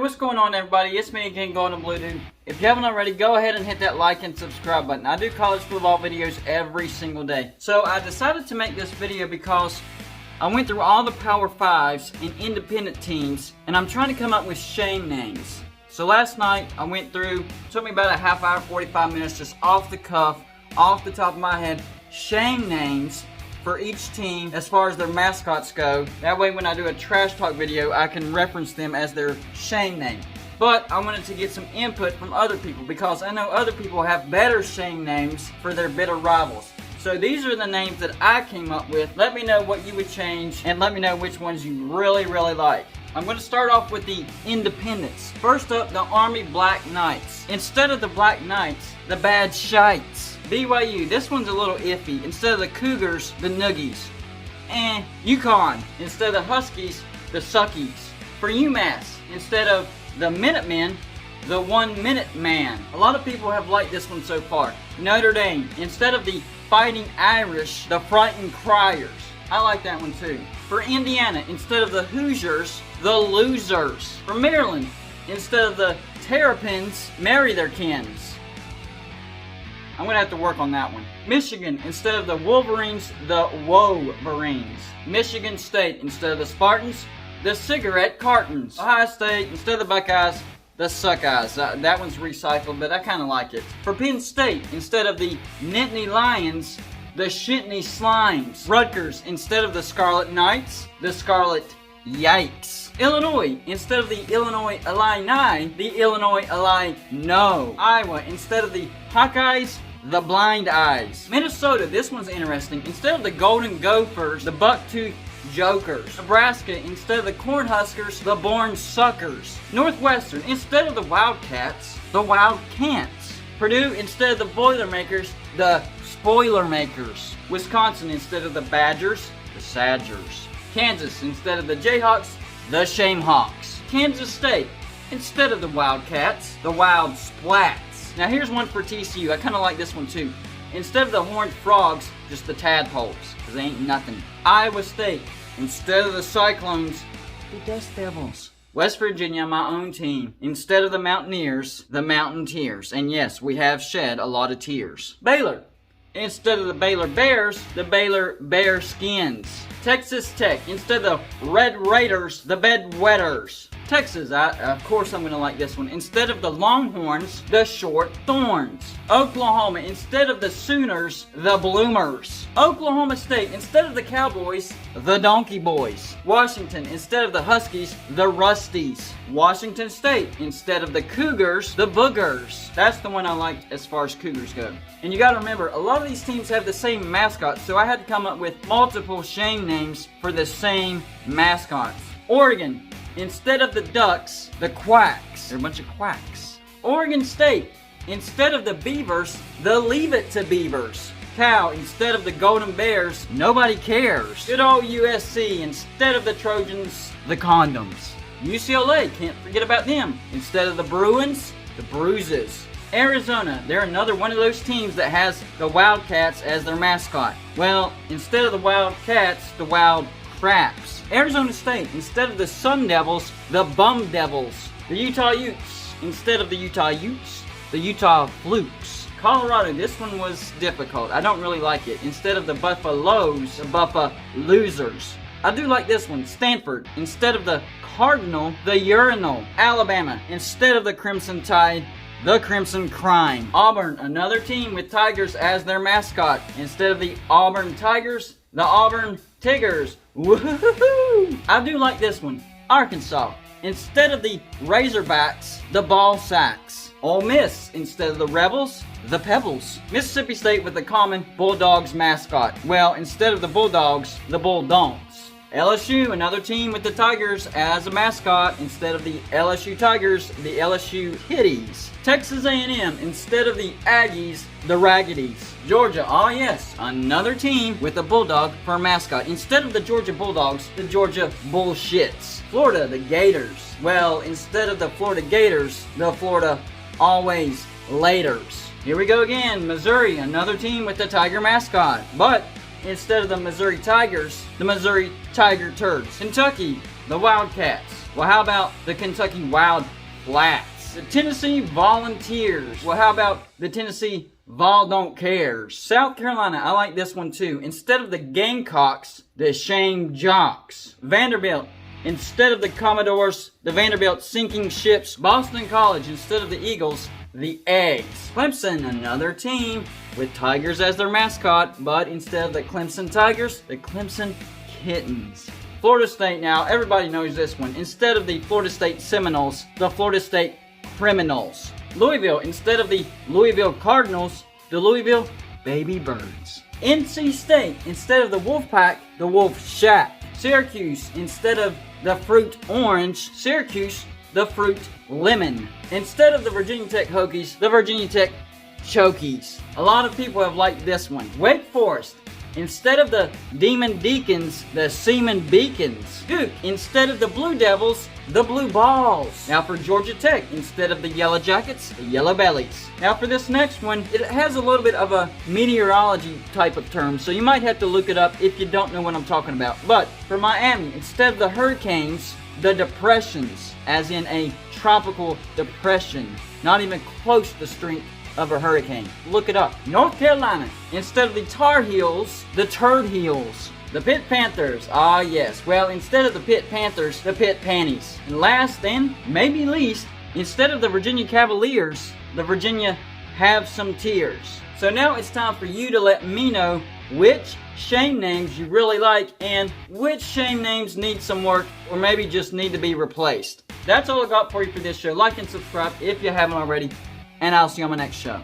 what's going on, everybody? It's me again, Golden Blue Dude. If you haven't already, go ahead and hit that like and subscribe button. I do college football videos every single day. So I decided to make this video because I went through all the Power 5s and independent teams, and I'm trying to come up with shame names. So last night, I went through, took me about a half hour, 45 minutes, just off the cuff, off the top of my head, shame names for each team as far as their mascots go. That way when I do a trash talk video, I can reference them as their shame name. But I wanted to get some input from other people because I know other people have better shame names for their bitter rivals. So these are the names that I came up with. Let me know what you would change and let me know which ones you really like. I'm going to start off with the independents. First up, the Army Black Knights. Instead of the Black Knights, the Bad Shites. BYU, this one's a little iffy. Instead of the Cougars, the Noogies. UConn, instead of the Huskies, the Suckies. For UMass, instead of the Minutemen, the 1 Minute Man. A lot of people have liked this one so far. Notre Dame, instead of the Fighting Irish, the Frightened Criers. I like that one too. For Indiana, instead of the Hoosiers, the Losers. For Maryland, instead of the Terrapins, Marry Their Kins. I'm going to have to work on that one. Michigan, instead of the Wolverines, the Woe-verines. Michigan State, instead of the Spartans, the Cigarette Cartons. Ohio State, instead of the Buckeyes, the Suckeyes. That one's recycled, but I kind of like it. For Penn State, instead of the Nittany Lions, the Shintany Slimes. Rutgers, instead of the Scarlet Knights, the Scarlet Yikes. Illinois, instead of the Illinois Illini, the Illinois Illino. Iowa, instead of the Hawkeyes, the Blind Eyes. Minnesota, this one's interesting. Instead of the Golden Gophers, the Bucktooth Jokers. Nebraska, instead of the Cornhuskers, the Born Suckers. Northwestern, instead of the Wildcats, the Wildcats. Purdue, instead of the Boilermakers, the Spoilermakers. Wisconsin, instead of the Badgers, the Sadgers. Kansas, instead of the Jayhawks, the Shamehawks. Kansas State, instead of the Wildcats, the Wild Splats. Now here's one for TCU. I kind of like this one too. Instead of the Horned Frogs, just the Tadpoles, because they ain't nothing. Iowa State, instead of the Cyclones, the Dust Devils. West Virginia, my own team. Instead of the Mountaineers, the Mountain Tears. And yes, we have shed a lot of tears. Baylor, instead of the Baylor Bears, the Baylor Bearskins. Texas Tech, instead of the Red Raiders, the Bedwetters. Texas, of course I'm going to like this one. Instead of the Longhorns, the Short Thorns. Oklahoma, instead of the Sooners, the Bloomers. Oklahoma State, instead of the Cowboys, the Donkey Boys. Washington, instead of the Huskies, the Rusties. Washington State, instead of the Cougars, the Boogers. That's the one I like as far as Cougars go. And you got to remember, a lot of these teams have the same mascot, so I had to come up with multiple shame names for the same mascots. Oregon, instead of the Ducks, the Quacks. They're a bunch of quacks. Oregon State, instead of the Beavers, the Leave It to Beavers. Cal, instead of the Golden Bears, nobody cares. Good old USC, instead of the Trojans, the Condoms. UCLA, can't forget about them. Instead of the Bruins, the Bruises. Arizona, they're another one of those teams that has the Wildcats as their mascot. Well, instead of the Wildcats, the Wild Craps. Arizona State, instead of the Sun Devils, the Bum Devils. The Utah Utes, instead of the Utah Utes, the Utah Flukes. Colorado, this one was difficult. I don't really like it. Instead of the Buffaloes, the Buffa Losers. I do like this one. Stanford, instead of the Cardinal, the Urinal. Alabama, instead of the Crimson Tide, the Crimson Crime. Auburn, another team with Tigers as their mascot. Instead of the Auburn Tigers, the Auburn Tigers. Woohoo! I do like this one. Arkansas, instead of the Razorbacks, the Ball Sacks. Ole Miss, instead of the Rebels, the Pebbles. Mississippi State with the common Bulldogs mascot. Well, instead of the Bulldogs, the Bulldonks. LSU, another team with the Tigers as a mascot. Instead of the LSU Tigers, the LSU Hitties. Texas A&M, instead of the Aggies, the Raggedies. Georgia, oh yes, another team with a Bulldog for a mascot. Instead of the Georgia Bulldogs, the Georgia Bullshits. Florida, the Gators. Well, instead of the Florida Gators, the Florida Always Laters. Here we go again. Missouri, another team with the Tiger mascot. But instead of the Missouri Tigers, the Missouri Tiger Turds. Kentucky, the Wildcats. Well, how about the Kentucky Wildcats? The Tennessee Volunteers. Well, how about the Tennessee Vol Don't Cares? South Carolina, I like this one too. Instead of the Gamecocks, the Shame Jocks. Vanderbilt, instead of the Commodores, the Vanderbilt Sinking Ships. Boston College, instead of the Eagles, the Eggs. Clemson, another team with tigers as their mascot, but instead of the Clemson Tigers, the Clemson Kittens. Florida State, now everybody knows this one. Instead of the Florida State Seminoles, the Florida State Criminals. Louisville, instead of the Louisville Cardinals, the Louisville Baby Birds. NC State, instead of the Wolfpack, the Wolf Shack. Syracuse, instead of the Fruit Orange, Syracuse, the Fruit Lemon. Instead of the Virginia Tech Hokies, the Virginia Tech Chokies. A lot of people have liked this one. Wake Forest, instead of the Demon Deacons, the Seaman Beacons. Duke, instead of the Blue Devils, the Blue Balls. Now for Georgia Tech, instead of the Yellow Jackets, the Yellow Bellies. Now for this next one, it has a little bit of a meteorology type of term, so you might have to look it up if you don't know what I'm talking about. But for Miami, instead of the Hurricanes, the Depressions, as in a tropical depression, not even close to the strength of a hurricane. Look it up. North Carolina, instead of the Tar Heels, the Turd Heels. The Pitt Panthers, ah yes, well instead of the Pitt Panthers, the Pitt Panties. And last and maybe least, instead of the Virginia Cavaliers, the Virginia Have Some Tears. So now it's time for you to let me know which shame names you really like and which shame names need some work or maybe just need to be replaced. That's all I got for you for this show. Like and subscribe if you haven't already, and I'll see you on my next show.